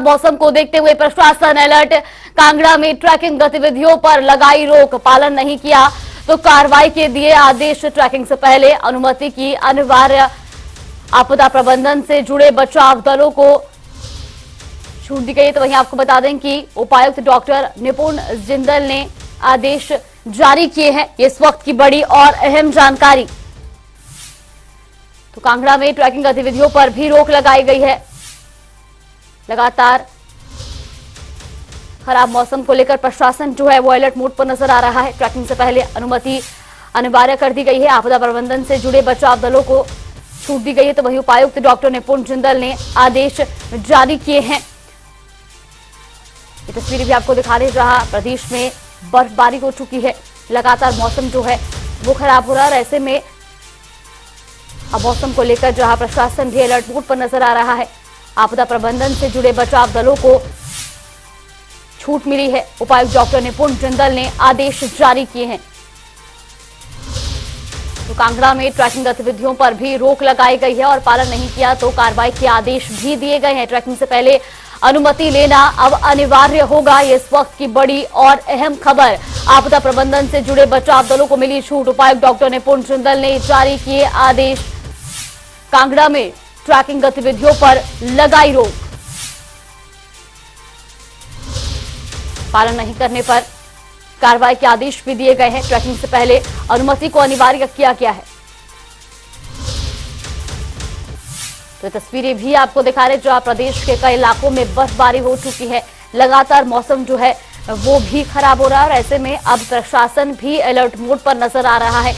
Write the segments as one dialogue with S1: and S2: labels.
S1: खराब मौसम को देखते हुए प्रशासन अलर्ट। कांगड़ा में ट्रैकिंग गतिविधियों पर लगाई रोक, पालन नहीं किया तो कार्रवाई के दिए आदेश। ट्रैकिंग से पहले अनुमति की अनिवार्य। आपदा प्रबंधन से जुड़े बचाव दलों को छूट दी गई। तो वहीं आपको बता दें कि उपायुक्त डॉक्टर निपुण जिंदल ने आदेश जारी किए हैं। इस वक्त की बड़ी और अहम जानकारी। तो कांगड़ा में ट्रैकिंग गतिविधियों पर भी रोक लगाई गई है। लगातार खराब मौसम को लेकर प्रशासन जो है वो अलर्ट मोड पर नजर आ रहा है। ट्रैकिंग से पहले अनुमति अनिवार्य कर दी गई है। आपदा प्रबंधन से जुड़े बचाव दलों को छूट दी गई है। तो वहीं उपायुक्त डॉक्टर निपुण जिंदल ने आदेश जारी किए हैं। ये तस्वीरें भी आपको दिखा रहे, जहां प्रदेश में बर्फबारी हो चुकी है। लगातार मौसम जो है वो खराब हो रहा है। ऐसे में अब मौसम को लेकर जहां प्रशासन भी अलर्ट मोड पर नजर आ रहा है। आपदा प्रबंधन से जुड़े बचाव दलों को छूट मिली है। उपायुक्त डॉक्टर निपुण जिंदल ने आदेश जारी किए हैं। तो कांगड़ा में ट्रैकिंग गतिविधियों पर भी रोक लगाई गई है और पालन नहीं किया तो कार्रवाई के आदेश भी दिए गए हैं। ट्रैकिंग से पहले अनुमति लेना अब अनिवार्य होगा। ये इस वक्त की बड़ी और अहम खबर। आपदा प्रबंधन से जुड़े बचाव दलों को मिली छूट। उपायुक्त डॉक्टर निपुण जिंदल ने जारी किए आदेश। कांगड़ा में ट्रैकिंग गतिविधियों पर लगाई रोक। पालन नहीं करने पर कार्रवाई के आदेश भी दिए गए हैं। ट्रैकिंग से पहले अनुमति को अनिवार्य किया गया है। तो तस्वीरें भी आपको दिखा रहे, जहां प्रदेश के कई इलाकों में बर्फबारी हो चुकी है। लगातार मौसम जो है वो भी खराब हो रहा है और ऐसे में अब प्रशासन भी अलर्ट मोड पर नजर आ रहा है।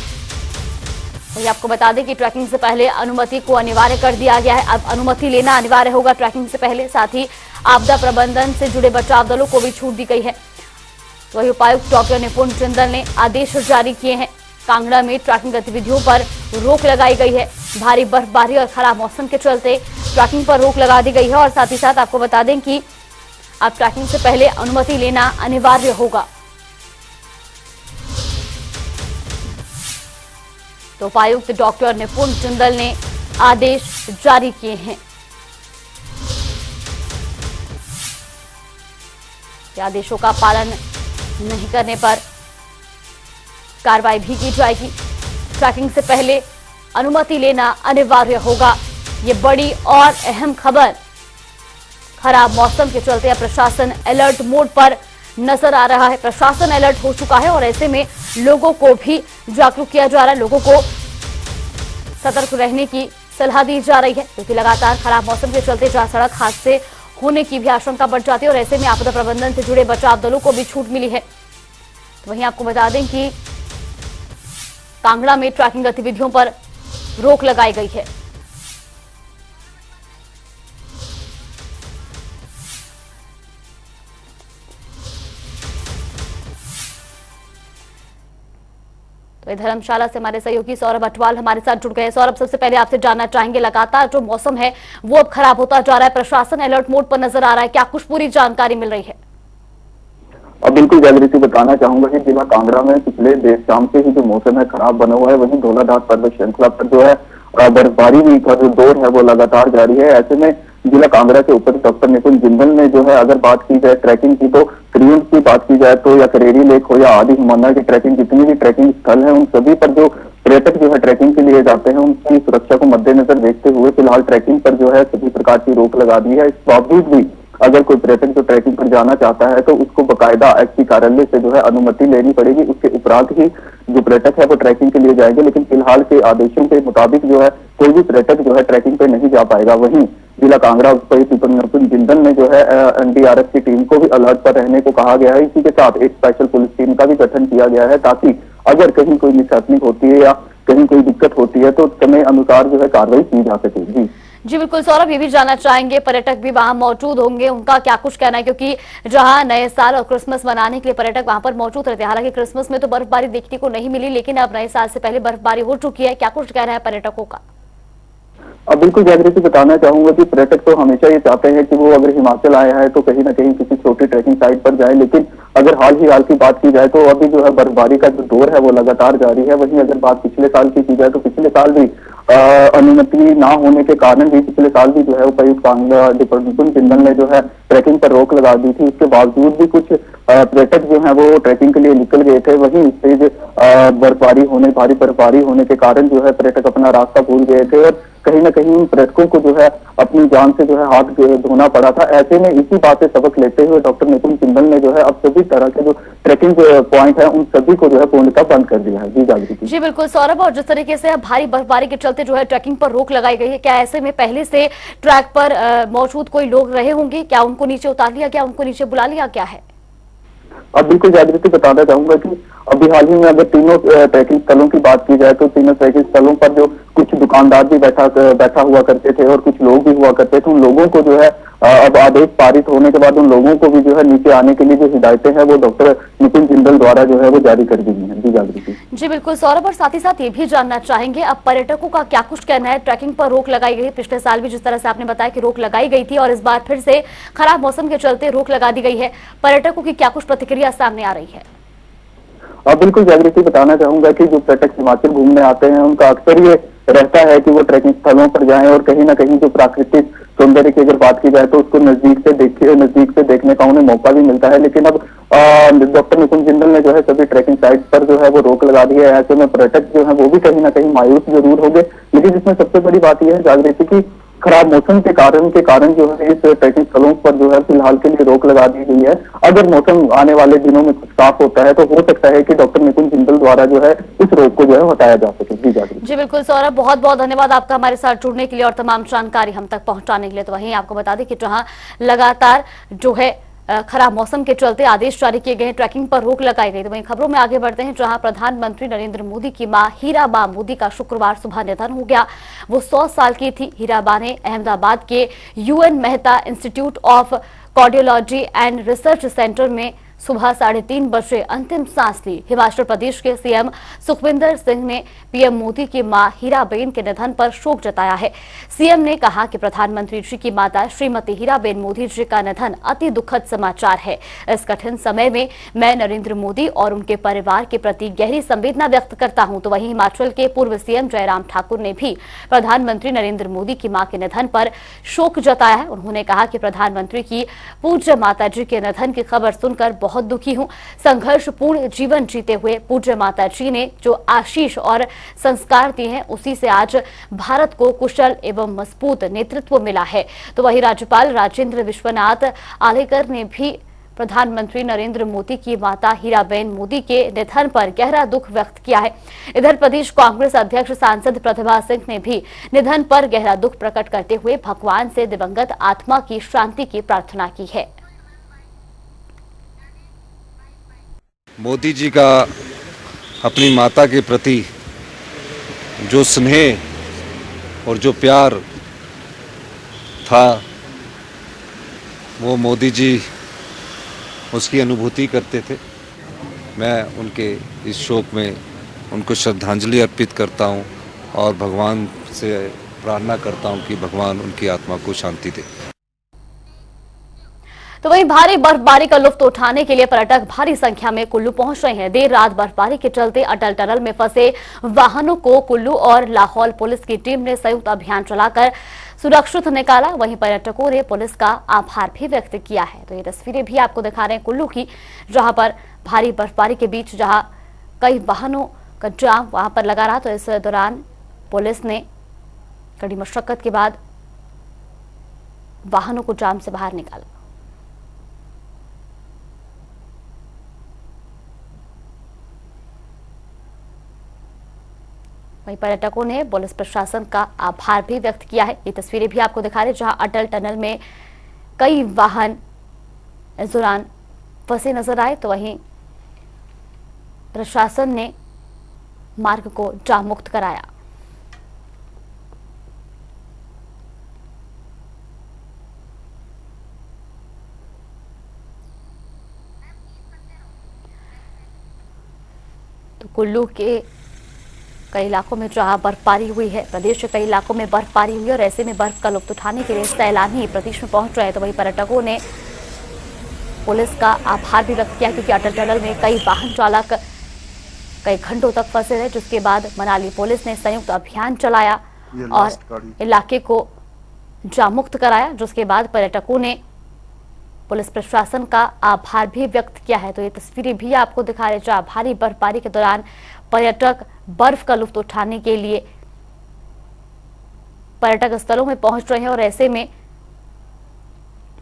S1: वही आपको बता दें कि ट्रैकिंग से पहले अनुमति को अनिवार्य कर दिया गया है। अब अनुमति लेना अनिवार्य होगा ट्रैकिंग से पहले। साथ ही आपदा प्रबंधन से जुड़े बचाव दलों को भी छूट दी गई है। तो वही उपायुक्त डॉक्टर निपुण जिंदल ने आदेश जारी किए हैं। कांगड़ा में ट्रैकिंग गतिविधियों पर रोक लगाई गई है। भारी बर्फबारी और खराब मौसम के चलते ट्रैकिंग पर रोक लगा दी गई है और साथ ही साथ आपको बता दें कि अब ट्रैकिंग से पहले अनुमति लेना अनिवार्य होगा। तो उपायुक्त डॉक्टर निपुण जिंदल ने आदेश जारी किए हैं। आदेशों का पालन नहीं करने पर कार्रवाई भी की जाएगी। ट्रैकिंग से पहले अनुमति लेना अनिवार्य होगा। ये बड़ी और अहम खबर। खराब मौसम के चलते अब प्रशासन अलर्ट मोड पर नजर आ रहा है। प्रशासन अलर्ट हो चुका है और ऐसे में लोगों को भी जागरूक किया जा रहा है। लोगों को सतर्क रहने की सलाह दी जा रही है, क्योंकि लगातार खराब मौसम के चलते जहां सड़क हादसे होने की भी आशंका बढ़ जाती है और ऐसे में आपदा प्रबंधन से जुड़े बचाव दलों को भी छूट मिली है। तो वहीं आपको बता दें कि कांगड़ा में ट्रैकिंग गतिविधियों पर रोक लगाई गई है। तो धर्मशाला से हमारे सहयोगी सौरभ अटवाल हमारे साथ जुड़ गए। सौरभ, सबसे पहले आपसे जानना चाहेंगे, लगातार जो मौसम है वो अब खराब होता जा रहा है, प्रशासन अलर्ट मोड पर नजर आ रहा है, क्या कुछ पूरी जानकारी मिल रही है?
S2: अब बिल्कुल जागृति बताना चाहूंगा कि जिला कांगड़ा में पिछले देर शाम से ही जो मौसम है खराब बना हुआ है। वहीं धौलाधार पर्वत श्रृंखला पर जो है बर्फबारी भी का जो दौर है वो लगातार जारी है। ऐसे में जिला कांगड़ा के उपायुक्त डॉक्टर निपुण जिंदल ने जो है, अगर बात की जाए ट्रैकिंग की, तो क्रियंस की बात की जाए तो या करेरी लेक हो या आदि हिमालय की ट्रैकिंग, जितनी भी ट्रैकिंग स्थल है उन सभी पर जो पर्यटक जो है ट्रैकिंग के लिए जाते हैं उनकी सुरक्षा को मद्देनजर देखते हुए फिलहाल ट्रैकिंग पर जो है सभी प्रकार की रोक लगा दी है। इस बावजूद भी अगर कोई पर्यटक जो ट्रैकिंग पर जाना चाहता है तो उसको बकायदा एसपी कार्यालय से जो है अनुमति लेनी पड़ेगी। उसके उपरांत ही जो पर्यटक है वो ट्रैकिंग के लिए जाएंगे। लेकिन फिलहाल के आदेशों के मुताबिक जो है कोई भी पर्यटक जो है ट्रैकिंग पे नहीं जा पाएगा। वहीं जिला कांगड़ा उपायुक्त निपुण जिंदल ने जो है एनडीआरएफ की टीम को भी अलर्ट पर रहने को कहा गया है। इसी के साथ एक स्पेशल पुलिस टीम का भी गठन किया गया है, ताकि अगर कहीं कोई मिसहैपनिंग होती है या कहीं कोई दिक्कत होती है तो समय अनुसार जो है कार्रवाई की जा सके।
S1: जी बिल्कुल सौरभ, ये भी जानना चाहेंगे, पर्यटक भी वहां मौजूद होंगे, उनका क्या कुछ कहना है, क्योंकि जहां नए साल और क्रिसमस मनाने के लिए पर्यटक वहां पर मौजूद रहते हैं। हालांकि क्रिसमस में तो बर्फबारी देखने को नहीं मिली, लेकिन अब नए साल से पहले बर्फबारी हो चुकी है, क्या कुछ कहना है पर्यटकों का?
S2: अब बिल्कुल जागृति बताना चाहूंगा कि पर्यटक तो हमेशा ये चाहते हैं कि वो अगर हिमाचल आया है तो कहीं ना कहीं किसी छोटी ट्रैकिंग साइट पर जाए। लेकिन अगर हाल की बात की जाए तो अभी जो है बर्फबारी का जो दौर है वो लगातार जारी है। वहीं अगर बात पिछले साल की जाए तो पिछले साल भी अनुमति ना होने के कारण भी पिछले साल भी जो है उपायुक्त कांगड़ा निपुण जिंदल ने जो है ट्रैकिंग पर रोक लगा दी थी। इसके बावजूद भी कुछ पर्यटक जो है वो ट्रैकिंग के लिए निकल गए थे। वहीं तेज भारी बर्फबारी होने के कारण जो है पर्यटक अपना रास्ता भूल गए थे और कहीं ना कहीं उन पर्यटकों को जो है अपनी जान से जो है हाथ धोना पड़ा था। ऐसे में इसी बात से सबक लेते हुए डॉक्टर निपुण जिंदल ने जो है अब सभी तरह के जो ट्रैकिंग पॉइंट है उन सभी को जो है पूर्णतः बंद कर दिया है। जी जागृति।
S1: जी बिल्कुल सौरभ, और जिस तरीके से अब भारी बर्फबारी के चलते जो है ट्रैकिंग पर रोक लगाई गई है, क्या ऐसे में पहले से ट्रैक पर मौजूद कोई लोग रहे होंगे? क्या उनको नीचे उतार लिया, क्या उनको नीचे बुला लिया, क्या है?
S2: अब बिल्कुल जागृति बताना चाहूंगा कि अभी हाल ही में अगर तीनों ट्रैकिंग स्थलों की बात की जाए तो तीनों ट्रैकिंग स्थलों पर जो कुछ दुकानदार भी बैठा हुआ करते थे और कुछ लोग भी हुआ करते थे, उन लोगों को जो है अब आदेश पारित होने के बाद उन लोगों को भी जो है नीचे आने के लिए जो हिदायतें हैं वो डॉक्टर निपुण जिंदल द्वारा जो है वो जारी कर दी गई हैं। जी जागृति।
S1: जी बिल्कुल सौरभ, और साथ ही साथ ये भी जानना चाहेंगे अब पर्यटकों का क्या कुछ कहना है? ट्रैकिंग पर रोक लगाई गई है, पिछले साल भी जिस तरह से आपने बताया कि रोक लगाई गई थी और इस बार फिर से खराब मौसम के चलते रोक लगा दी गई है, पर्यटकों की क्या कुछ प्रतिक्रिया सामने आ रही है?
S2: अब बिल्कुल जागृति बताना चाहूंगा कि जो पर्यटक हिमाचल घूमने आते हैं उनका अक्सर ये रहता है कि वो ट्रैकिंग स्थलों पर जाएं और कहीं ना कहीं जो प्राकृतिक सौंदर्य की अगर बात की जाए तो उसको नजदीक से देखने का उन्हें मौका भी मिलता है। लेकिन अब डॉक्टर निपुण जिंदल ने जो है सभी ट्रैकिंग साइट पर जो है वो रोक लगा दी है। ऐसे में पर्यटक जो है वो भी कहीं ना कहीं मायूस जरूर हो गए। लेकिन इसमें सबसे बड़ी बात यह है जागृति की खराब मौसम के कारण जो है इस ट्रैकिंग स्थलों पर जो है फिलहाल के लिए रोक लगा दी गई है। अगर मौसम आने वाले दिनों में कुछ साफ होता है तो हो सकता है कि डॉक्टर निपुण जिंदल द्वारा जो है इस रोक को जो है हटाया जा सके। जी जागृति।
S1: जी बिल्कुल सौरभ, बहुत बहुत धन्यवाद आपका हमारे साथ जुड़ने के लिए और तमाम जानकारी हम तक पहुंचाने के लिए। तो वहीं आपको बता दें कि जहां लगातार जो है खराब मौसम के चलते आदेश जारी किए गए, ट्रैकिंग पर रोक लगाई गई। तो वहीं खबरों में आगे बढ़ते हैं, जहां प्रधानमंत्री नरेंद्र मोदी की मां हीराबा मोदी का शुक्रवार सुबह निधन हो गया। वो 100 साल की थी। हीराबा ने अहमदाबाद के UN Mehta institute of cardiology and research centre में सुबह 3:30 बजे अंतिम सांस ली। हिमाचल प्रदेश के CM सुखविंदर सिंह ने PM मोदी की मां हीराबेन के निधन पर शोक जताया है। CM ने कहा कि प्रधानमंत्री जी की माता श्रीमती हीराबेन मोदी जी का निधन अति दुखद समाचार है। इस कठिन समय में मैं नरेंद्र मोदी और उनके परिवार के प्रति गहरी संवेदना व्यक्त करता हूं। तो वहीं हिमाचल के पूर्व CM जयराम ठाकुर ने भी प्रधानमंत्री नरेंद्र मोदी की मां के निधन पर शोक जताया है। उन्होंने कहा कि प्रधानमंत्री की पूज्य माता जी के निधन की खबर सुनकर बहुत दुखी हूं। संघर्षपूर्ण जीवन जीते हुए पूज्य माता जी ने जो आशीष और संस्कार दिए हैं उसी से आज भारत को कुशल एवं मजबूत नेतृत्व मिला है। तो वहीं राज्यपाल राजेंद्र विश्वनाथ आलेकर ने भी प्रधानमंत्री नरेंद्र मोदी की माता हीराबेन मोदी के निधन पर गहरा दुख व्यक्त किया है। इधर प्रदेश कांग्रेस अध्यक्ष सांसद प्रतिभा सिंह ने भी निधन पर गहरा दुख प्रकट करते हुए भगवान से दिवंगत आत्मा की शांति की प्रार्थना की है।
S3: मोदी जी का अपनी माता के प्रति जो स्नेह और जो प्यार था वो मोदी जी उसकी अनुभूति करते थे। मैं उनके इस शोक में उनको श्रद्धांजलि अर्पित करता हूं और भगवान से प्रार्थना करता हूं कि भगवान उनकी आत्मा को शांति दे।
S1: तो वहीं भारी बर्फबारी का लुत्फ उठाने के लिए पर्यटक भारी संख्या में कुल्लू पहुंच रहे हैं। देर रात बर्फबारी के चलते अटल टनल में फंसे वाहनों को कुल्लू और लाहौल पुलिस की टीम ने संयुक्त अभियान चलाकर सुरक्षित निकाला। वहीं पर्यटकों ने पुलिस का आभार भी व्यक्त किया है। तो ये तस्वीरें भी आपको दिखा रहे हैं कुल्लू की, जहां पर भारी बर्फबारी के बीच जहां कई वाहनों का जाम वहां पर लगा रहा। तो इस दौरान पुलिस ने कड़ी मशक्कत के बाद वाहनों को जाम से बाहर निकाला। वहीं पर्यटकों ने पुलिस प्रशासन का आभार भी व्यक्त किया है। ये तस्वीरें भी आपको दिखा रहे हैं, जहां अटल टनल में कई वाहन इस दौरान फंसे नजर आए। तो वहीं प्रशासन ने मार्ग को जाम मुक्त कराया। तो कुल्लू के कई इलाकों में जहां बर्फबारी हुई है, प्रदेश के कई इलाकों में बर्फबारी हुई है और ऐसे में बर्फ का लुत्फ उठाने के लिए सैलानी प्रदेश में पहुंच रहे हैं। तो वहीं पर्यटकों ने पुलिस का आभार भी व्यक्त किया, क्योंकि अटल टनल में कई वाहन चालक कई घंटों तक फंसे रहे, जिसके बाद मनाली पुलिस ने संयुक्त अभियान चलाया और इलाके को जाम मुक्त कराया, जिसके बाद पर्यटकों ने पुलिस प्रशासन का आभार भी व्यक्त किया है। तो ये तस्वीरें भी आपको दिखा रहे जहां भारी बर्फबारी के दौरान पर्यटक बर्फ का लुत्फ उठाने के लिए पर्यटक स्थलों में पहुंच रहे हैं और ऐसे में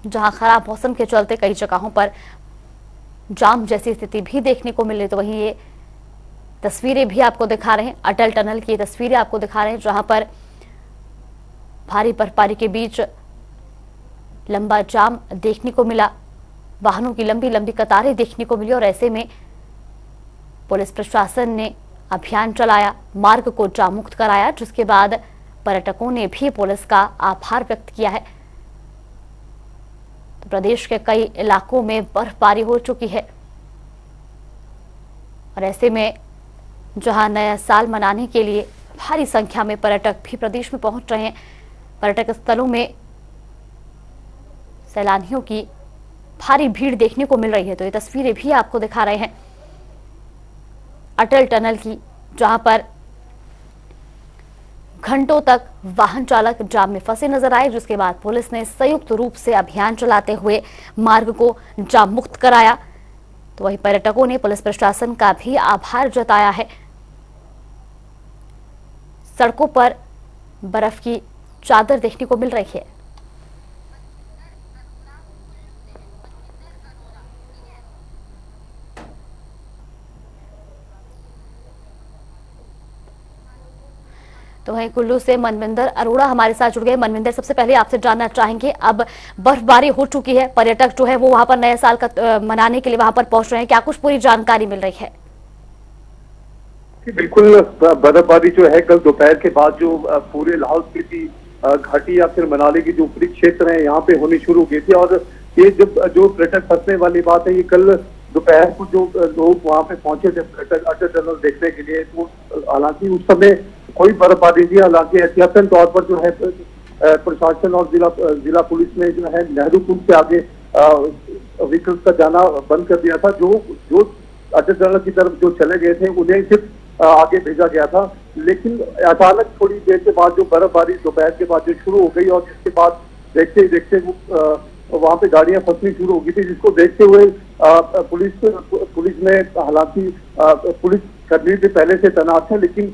S1: जहां खराब मौसम के चलते कई जगहों पर जाम जैसी स्थिति भी देखने को मिल रही, तो वहीं ये तस्वीरें भी आपको दिखा रहे हैं। अटल टनल की तस्वीरें आपको दिखा रहे हैं जहां पर भारी बर्फबारी के बीच लंबा जाम देखने को मिला, वाहनों की लंबी लंबी कतारें देखने को मिली और ऐसे में पुलिस प्रशासन ने अभियान चलाया, मार्ग को जाम मुक्त कराया, जिसके बाद पर्यटकों ने भी पुलिस का आभार व्यक्त किया है। तो प्रदेश के कई इलाकों में बर्फबारी हो चुकी है और ऐसे में जहां नया साल मनाने के लिए भारी संख्या में पर्यटक भी प्रदेश में पहुंच रहे हैं, पर्यटक स्थलों में सैलानियों की भारी भीड़ देखने को मिल रही है। तो ये तस्वीरें भी आपको दिखा रहे हैं अटल टनल की, जहां पर घंटों तक वाहन चालक जाम में फंसे नजर आए, जिसके बाद पुलिस ने संयुक्त रूप से अभियान चलाते हुए मार्ग को जाम मुक्त कराया। तो वहीं पर्यटकों ने पुलिस प्रशासन का भी आभार जताया है। सड़कों पर बर्फ की चादर देखने को मिल रही है। तो वहीं कुल्लू से मनविंदर अरोड़ा हमारे साथ जुड़ गए। मनविंदर, सबसे पहले आपसे जानना चाहेंगे, अब बर्फबारी हो चुकी है, पर्यटक जो है वो वहां पर नए साल का मनाने के लिए वहां पर पहुंच रहे हैं, क्या कुछ पूरी जानकारी मिल रही है?
S4: बिल्कुल, बर्फबारी जो है कल दोपहर के बाद जो पूरे लाहौल स्पीति घाटी या फिर मनाली के जो ऊपरी क्षेत्र है यहाँ पे होनी शुरू हो गई थी। और ये जो पर्यटक फंसने वाली बात है, ये कल दोपहर को जो लोग वहाँ पे पहुंचे थे पर्यटक अटल टनल देखने के लिए, तो हालांकि उस समय कोई बर्फबारी नहीं, हालांकि एहतियातन तौर पर जो है प्रशासन और जिला पुलिस ने जो है नेहरू कुंड से आगे व्हीकल का जाना बंद कर दिया था। जो अटल टनल की तरफ जो चले गए थे उन्हें सिर्फ आगे भेजा गया था, लेकिन अचानक थोड़ी देर के बाद जो बर्फबारी दोपहर के बाद जो शुरू हो गई और जिसके बाद देखते ही देखते वहाँ पे गाड़ियां फंसनी शुरू हो गई थी, जिसको देखते हुए पुलिस ने, हालांकि पुलिस कर्मी भी पहले से तैनात है, लेकिन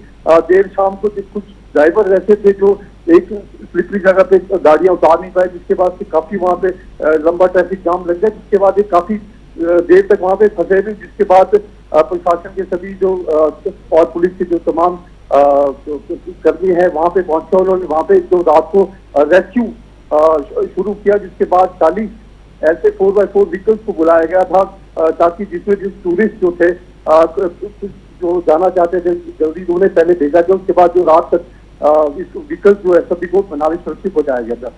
S4: देर शाम को कुछ ड्राइवर ऐसे थे जो एक स्लिपरी जगह पे गाड़ियां उतार नहीं पाए, जिसके बाद काफी वहाँ पे लंबा ट्रैफिक जाम लग गया, जिसके बाद काफी देर तक वहाँ पे फंसे थे। जिसके बाद प्रशासन के सभी जो और पुलिस के जो तमाम कर्मी है वहाँ पे पहुंचे, उन्होंने वहाँ पे जो रात को रेस्क्यू शुरू किया, जिसके बाद 40 ऐसे 4x4 व्हीकल्स को बुलाया गया था, ताकि जिसमें जो टूरिस्ट जो थे जो जाना चाहते थे जल्दी उन्हें पहले भेजा गया, उसके बाद जो रात तक इस व्हीकल्स जो है सभी को मनाली सुरक्षित पहुंचाया गया था।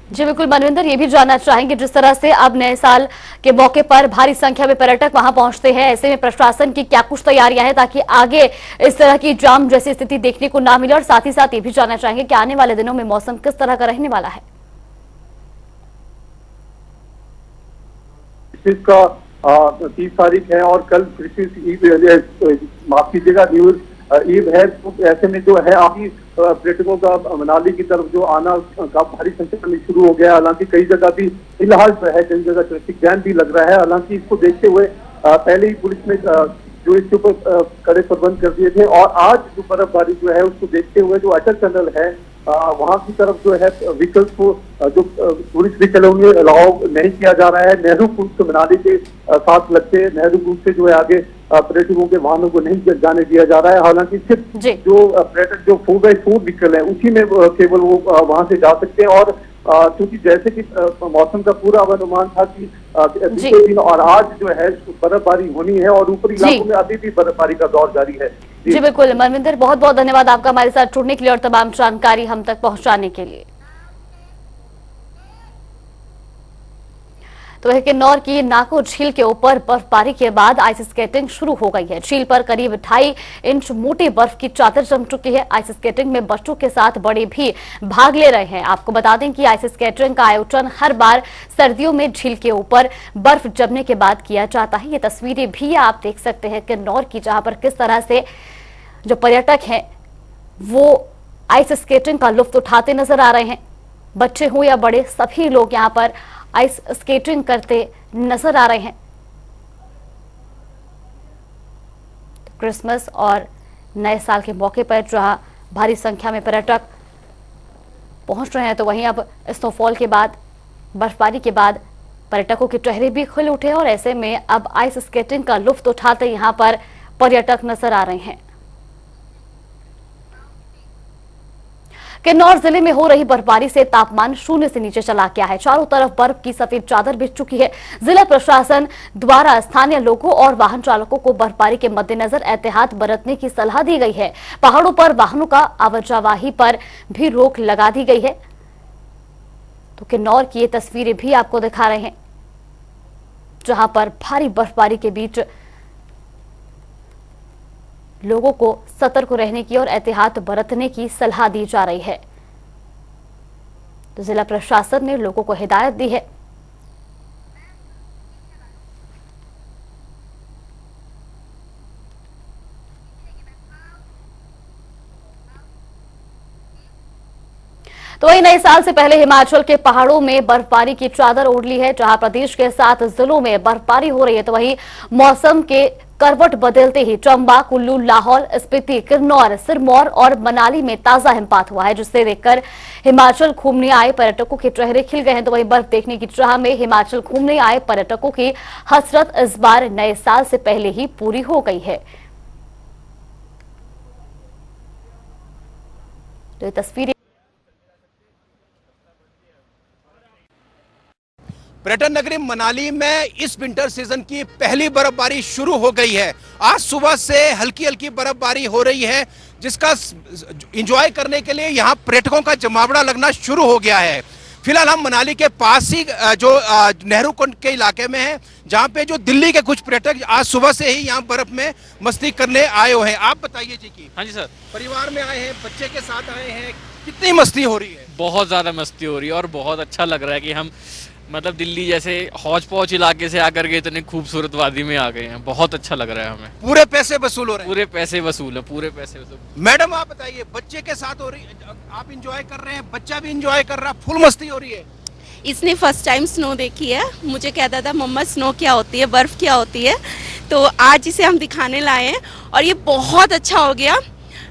S1: जी बिल्कुल मनविंदर, ये भी जानना चाहेंगे, जिस तरह से अब नए साल के मौके पर भारी संख्या में पर्यटक वहां पहुंचते हैं, ऐसे में प्रशासन की क्या कुछ तैयारियां हैं ताकि आगे इस तरह की जाम जैसी स्थिति देखने को ना मिले, और साथ ही साथ ये भी जानना चाहेंगे कि आने वाले दिनों में मौसम किस तरह का रहने वाला है?
S4: का 30 तारीख है और कल क्रिसमस ईद, माफ कीजिएगा, न्यू ईद है। तो ऐसे में जो है अभी पर्यटकों का मनाली की तरफ जो आना का भारी संख्या में शुरू हो गया। हालांकि कई जगह भी फिलहाल जो है कई जगह ट्रैफिक जैम भी लग रहा है। हालांकि इसको देखते हुए पहले ही पुलिस ने जो इसके ऊपर कड़े प्रबंध कर दिए थे, और आज जो बर्फबारी जो है उसको देखते हुए जो अटल टनल है वहां की तरफ जो है व्हीकल्स को जो टूरिस्ट व्हीकल है उन्हें अलाउ नहीं किया जा रहा है। नेहरू कुंड से मनाली के साथ लगते नेहरू कुंड से जो है आगे पर्यटकों के वाहनों को नहीं जाने दिया जा रहा है। हालांकि सिर्फ जो पर्यटक जो 4x4 व्हीकल है उसी में केवल वो वहां से जा सकते हैं। और क्योंकि जैसे कि मौसम का पूरा अनुमान था कि पिछले दिन और आज जो है बर्फबारी होनी है और ऊपरी इलाकों में अभी भी बर्फबारी का दौर जारी है।
S1: जी बिल्कुल मनविंदर, बहुत बहुत धन्यवाद आपका हमारे साथ जुड़ने के लिए और तमाम जानकारी हम तक पहुंचाने के लिए। तो किन्नौर की नाको झील के ऊपर बर्फबारी के बाद आइस स्केटिंग शुरू हो गई है। झील पर करीब 2.5 इंच मोटी बर्फ की चादर जम चुकी है। आइस स्केटिंग में बच्चों के साथ बड़े भी भाग ले रहे हैं। आपको बता दें कि आइस स्केटिंग का आयोजन हर बार सर्दियों में झील के ऊपर बर्फ जमने के बाद किया जाता है। ये तस्वीरें भी आप देख सकते हैं किन्नौर की, जहां पर किस तरह से जो पर्यटक हैं वो आइस स्केटिंग का लुत्फ उठाते नजर आ रहे हैं। बच्चे हो या बड़े, सभी लोग यहां पर आइस स्केटिंग करते नजर आ रहे हैं। क्रिसमस और नए साल के मौके पर जहां भारी संख्या में पर्यटक पहुंच रहे हैं, तो वहीं अब स्नोफॉल के बाद, बर्फबारी के बाद पर्यटकों के चेहरे भी खिल उठे और ऐसे में अब आइस स्केटिंग का लुत्फ उठाते यहां पर पर्यटक नजर आ रहे हैं। किन्नौर जिले में हो रही बर्फबारी से तापमान शून्य से नीचे चला गया है। चारों तरफ बर्फ की सफेद चादर बिछ चुकी है। जिला प्रशासन द्वारा स्थानीय लोगों और वाहन चालकों को बर्फबारी के मद्देनजर एहतियात बरतने की सलाह दी गई है। पहाड़ों पर वाहनों का आवाजाही पर भी रोक लगा दी गई है। तो किन्नौर की ये तस्वीरें भी आपको दिखा रहे हैं, जहां पर भारी बर्फबारी के बीच लोगों को सतर्क रहने की और एहतियात बरतने की सलाह दी जा रही है। तो जिला प्रशासन ने लोगों को हिदायत दी है। तो वही नए साल से पहले हिमाचल के पहाड़ों में बर्फबारी की चादर ओढ़ ली है। जहां प्रदेश के 7 जिलों में बर्फबारी हो रही है, तो वही मौसम के करवट बदलते ही चंबा, कुल्लू, लाहौल स्पीति, किन्नौर, सिरमौर और मनाली में ताजा हिमपात हुआ है, जिससे देखकर हिमाचल घूमने आए पर्यटकों के चेहरे खिल गए हैं। तो वही बर्फ देखने की चाह में हिमाचल घूमने आए पर्यटकों की हसरत इस बार नए साल से पहले ही पूरी हो गई है। तो ये तस्वीरें
S5: पर्यटन नगरी मनाली में इस विंटर सीजन की पहली बर्फबारी शुरू हो गई है। आज सुबह से हल्की हल्की बर्फबारी हो रही है, जिसका एंजॉय करने के लिए यहाँ पर्यटकों का जमावड़ा लगना शुरू हो गया है। फिलहाल हम मनाली के पास ही जो नेहरू कुंड के इलाके में है, जहाँ पे जो दिल्ली के कुछ पर्यटक आज सुबह से ही यहाँ बर्फ में मस्ती करने आए हुए हैं। आप बताइए जी की।
S6: हाँ जी सर,
S5: परिवार में आए हैं, बच्चे के साथ आए हैं, कितनी मस्ती हो रही है?
S6: बहुत ज़्यादा मस्ती हो रही है और बहुत अच्छा लग रहा है कि हम मतलब दिल्ली जैसे हौज पौच इलाके से आकर के इतनी खूबसूरत वादी में आ गए हैं। बहुत अच्छा लग रहा है हमें।
S5: पूरे पैसे वसूल हो रहे हैं?
S6: पूरे पैसे वसूल है, पूरे पैसे वसूल।
S5: मैडम आप बताइए, बच्चे के साथ हो रही है, आप इंजॉय कर रहे हैं, बच्चा भी इंजॉय कर रहा है, फुल मस्ती हो रही है?
S7: इसने फर्स्ट टाइम स्नो देखी है। मुझे कहता था मम्मा स्नो क्या होती है, बर्फ क्या होती है, तो आज इसे हम दिखाने लाए हैं और ये बहुत अच्छा हो गया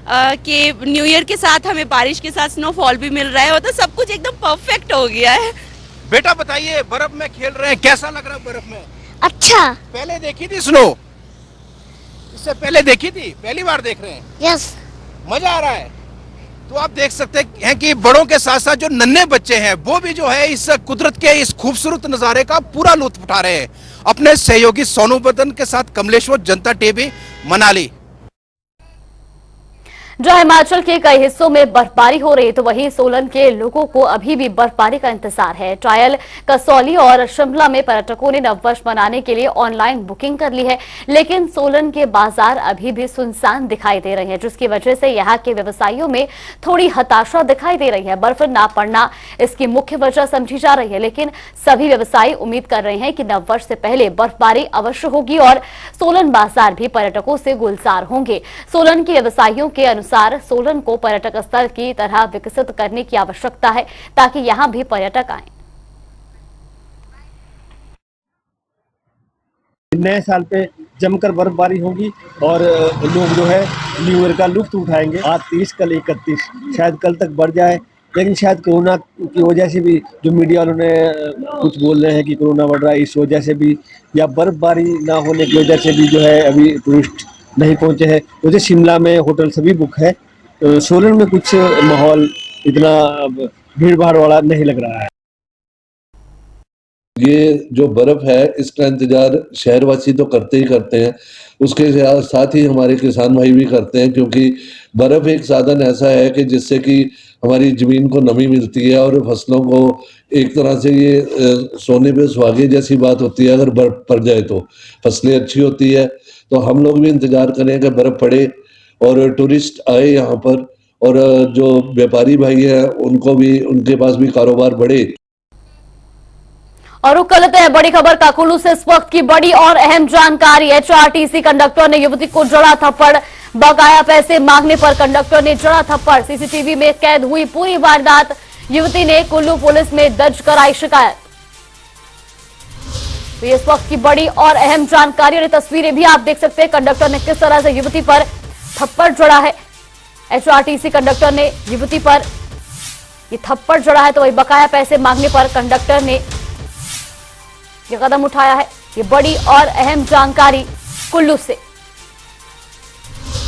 S7: कि न्यू ईयर के साथ हमें बारिश के साथ स्नोफॉल भी मिल रहा है, तो सब कुछ एकदम परफेक्ट हो गया है।
S5: बेटा बताइए, बर्फ में खेल रहे हैं, कैसा लग रहा है बर्फ में?
S8: अच्छा।
S5: पहले देखी थी स्नो? इससे पहले देखी थी? पहली बार देख रहे हैं?
S8: यस।
S5: मजा आ रहा है? तो आप देख सकते हैं कि बड़ों के साथ साथ जो नन्हे बच्चे हैं वो भी जो है इस कुदरत के इस खूबसूरत नजारे का पूरा लुत्फ उठा रहे हैं। अपने सहयोगी सोनू बदन के साथ कमलेश्वर, जनता टीवी, मनाली।
S1: जहां हिमाचल के कई हिस्सों में बर्फबारी हो रही है, तो वहीं सोलन के लोगों को अभी भी बर्फबारी का इंतजार है। ट्रायल, कसौली और शिमला में पर्यटकों ने नववर्ष मनाने के लिए ऑनलाइन बुकिंग कर ली है, लेकिन सोलन के बाजार अभी भी सुनसान दिखाई दे रहे हैं, जिसकी वजह से यहाँ के व्यवसायियों में थोड़ी हताशा दिखाई दे रही है। बर्फ ना पड़ना इसकी मुख्य वजह समझी जा रही है, लेकिन सभी व्यवसायी उम्मीद कर रहे हैं कि नववर्ष से पहले बर्फबारी अवश्य होगी और सोलन बाजार भी पर्यटकों से गुलजार होंगे। सोलन के व्यवसायियों के अनुसार सोलन को पर्यटक स्थल की तरह विकसित करने की आवश्यकता है, ताकि यहां भी पर्यटक आएं।
S9: नए साल पे जमकर बर्फबारी होगी और लोग जो है न्यू ईयर का लुत्फ उठाएंगे। आज 30, कल 31, शायद कल तक बढ़ जाए, लेकिन शायद कोरोना की वजह से भी जो मीडिया वालों ने कुछ बोल रहे हैं कि कोरोना बढ़ रहा है, इस वजह से भी, या बर्फबारी ना होने की वजह से भी जो है अभी टूरिस्ट नहीं पहुंचे हैं। वैसे शिमला में होटल सभी बुक है, सोलन में कुछ माहौल इतना भीड़ भाड़ वाला नहीं लग रहा है।
S10: ये जो बर्फ है इसका इंतजार शहरवासी तो करते ही करते हैं, उसके साथ ही हमारे किसान भाई भी करते हैं, क्योंकि बर्फ एक साधन ऐसा है कि जिससे कि हमारी जमीन को नमी मिलती है और फसलों को एक तरह से ये सोने पे सुहागे जैसी बात होती है। अगर बर्फ पड़ जाए तो फसलें अच्छी होती है। तो हम लोग भी इंतजार करें कि बर्फ पड़े और टूरिस्ट आए यहाँ पर, और जो व्यापारी भाई हैं उनको भी, उनके पास भी कारोबार बढ़े।
S1: और रुक कर लेते हैं बड़ी खबर का कुल्लू से। इस वक्त की बड़ी और अहम जानकारी, एचआरटीसी कंडक्टर ने युवती को जड़ा थप्पड़, बकाया पैसे मांगने पर कंडक्टर ने जड़ा थप्पड़, सीसीटीवी में कैद हुई पूरी वारदात। युवती ने कुल्लू पुलिस में दर्ज कराई शिकायत। तो इस वक्त की बड़ी और अहम जानकारी और तस्वीरें भी आप देख सकते हैं, कंडक्टर ने किस तरह से युवती पर थप्पड़ जड़ा है। एचआरटीसी कंडक्टर ने युवती पर ये थप्पड़ जड़ा है, तो वही बकाया पैसे मांगने पर कंडक्टर ने ये कदम उठाया है। ये बड़ी और अहम जानकारी कुल्लू से।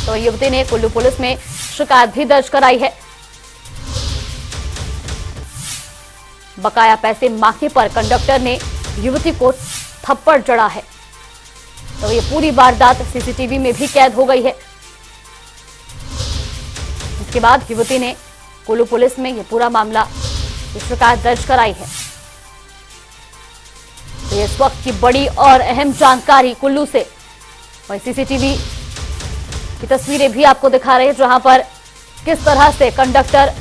S1: तो युवती ने कुल्लू पुलिस में शिकायत भी दर्ज कराई है। बकाया पैसे मांगने पर कंडक्टर ने युवती को थप्पड़ जड़ा है। तो ये पूरी वारदात सीसीटीवी में भी कैद हो गई है। इसके बाद युवती ने कुल्लू पुलिस में ये पूरा मामला शिकायत दर्ज कराई है। तो इस वक्त की बड़ी और अहम जानकारी कुल्लू से। और सीसीटीवी की तस्वीरें भी आपको दिखा रहे हैं, जहां पर किस तरह से कंडक्टर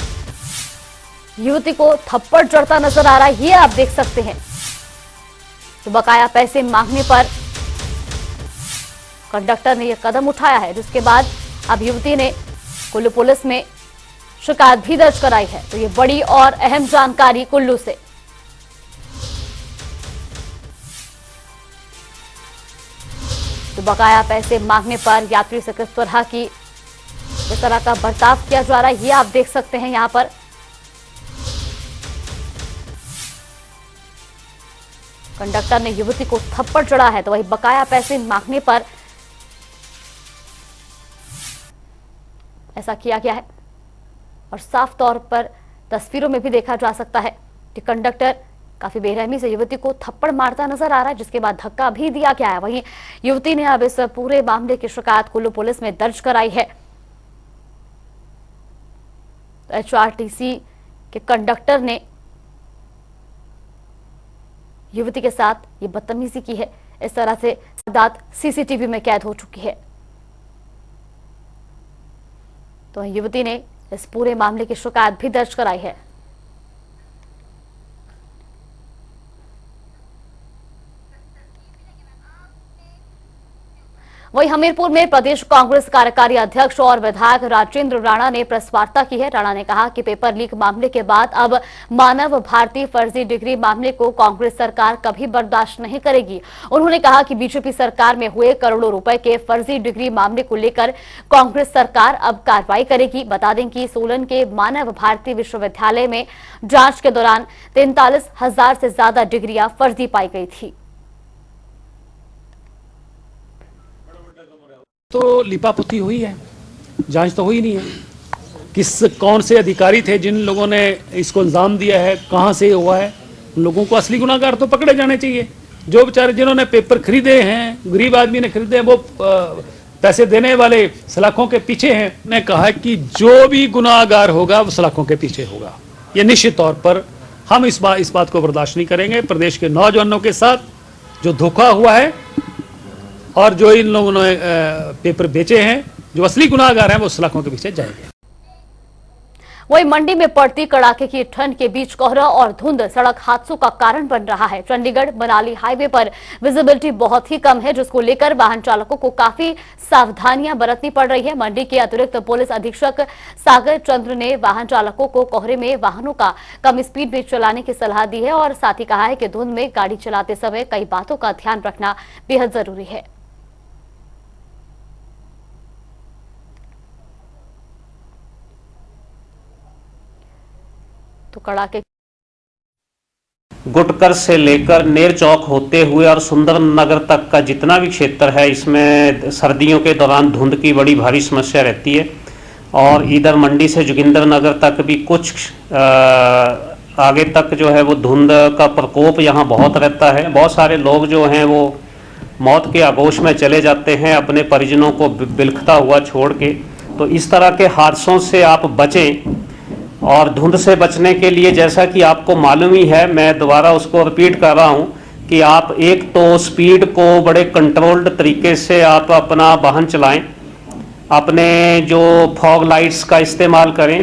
S1: युवती को थप्पड़ जड़ता नजर आ रहा है, ये आप देख सकते हैं। तो बकाया पैसे मांगने पर कंडक्टर ने यह कदम उठाया है, जिसके बाद अब युवती ने कुल्लू पुलिस में शिकायत भी दर्ज कराई है। तो ये बड़ी और अहम जानकारी कुल्लू से। तो बकाया पैसे मांगने पर यात्री से किस तरह की इस तरह का बर्ताव किया जा रहा है, ये आप देख सकते हैं यहां पर। कंडक्टर ने युवती को थप्पड़ जड़ा है, तो वही बकाया पैसे मांगने पर ऐसा किया गया है। और साफ तौर पर तस्वीरों में भी देखा जा सकता है कि कंडक्टर काफी बेरहमी से युवती को थप्पड़ मारता नजर आ रहा है, जिसके बाद धक्का भी दिया गया है। वहीं युवती ने अब इस पूरे मामले की शिकायत कुल्लू पुलिस में दर्ज कराई है। एचआरटीसी के कंडक्टर ने युवती के साथ ये बदतमीजी की है। इस तरह से वारदात सीसीटीवी में कैद हो चुकी है। तो युवती ने इस पूरे मामले की शिकायत भी दर्ज कराई है। वहीं हमीरपुर में प्रदेश कांग्रेस कार्यकारी अध्यक्ष और विधायक राजेंद्र राणा ने प्रेस वार्ता की है। राणा ने कहा कि पेपर लीक मामले के बाद अब मानव भारती फर्जी डिग्री मामले को कांग्रेस सरकार कभी बर्दाश्त नहीं करेगी। उन्होंने कहा कि बीजेपी सरकार में हुए करोड़ों रुपए के फर्जी डिग्री मामले को लेकर कांग्रेस सरकार अब कार्रवाई करेगी। बता दें कि सोलन के मानव भारती विश्वविद्यालय में जांच के दौरान 43,000 से ज्यादा डिग्रियां फर्जी पाई गई थी।
S8: तो लिपापोती हुई है, जांच तो हुई नहीं है। कौन से अधिकारी थे जिन लोगों ने इसको इल्जाम दिया है, कहां से हुआ है, उन लोगों को असली गुनाहगार तो पकड़े जाने चाहिए। जो बेचारे जिन्होंने पेपर खरीदे हैं, गरीब आदमी ने खरीदे, वो पैसे देने वाले सलाखों के पीछे हैं। ने कहा कि जो भी गुनाहगार होगा वो सलाखों के पीछे होगा। ये निश्चित तौर पर हम इस बात को बर्दाश्त नहीं करेंगे। प्रदेश के नौजवानों के साथ जो धोखा हुआ है और जो इन लोगों ने पेपर बेचे हैं, जो असली गुनाहगार हैं, वो सलाखों के पीछे जाएंगे।
S1: वहीं मंडी में पड़ती कड़ाके की ठंड के बीच कोहरा और धुंध सड़क हादसों का कारण बन रहा है। चंडीगढ़ मनाली हाईवे पर विजिबिलिटी बहुत ही कम है, जिसको लेकर वाहन चालकों को काफी सावधानियां बरतनी पड़ रही है। मंडी के अतिरिक्त पुलिस अधीक्षक सागर चंद्र ने वाहन चालकों को कोहरे में वाहनों का कम स्पीड में चलाने की सलाह दी है और साथ ही कहा है कि धुंध में गाड़ी चलाते समय कई बातों का ध्यान रखना बेहद जरूरी है। तो कड़ाके
S11: गुटकर से लेकर नेर चौक होते हुए और सुंदर नगर तक का जितना भी क्षेत्र है, इसमें सर्दियों के दौरान धुंध की बड़ी भारी समस्या रहती है। और इधर मंडी से जोगिंदर नगर तक भी कुछ आगे तक जो है वो धुंध का प्रकोप यहाँ बहुत रहता है। बहुत सारे लोग जो हैं वो मौत के आगोश में चले जाते हैं अपने परिजनों को बिलखता हुआ छोड़ के। तो इस तरह के हादसों से आप बचें। और धुंध से बचने के लिए, जैसा कि आपको मालूम ही है, मैं दोबारा उसको रिपीट कर रहा हूं कि आप एक तो स्पीड को बड़े कंट्रोल्ड तरीके से आप अपना वाहन चलाएं, अपने जो फॉग लाइट्स का इस्तेमाल करें।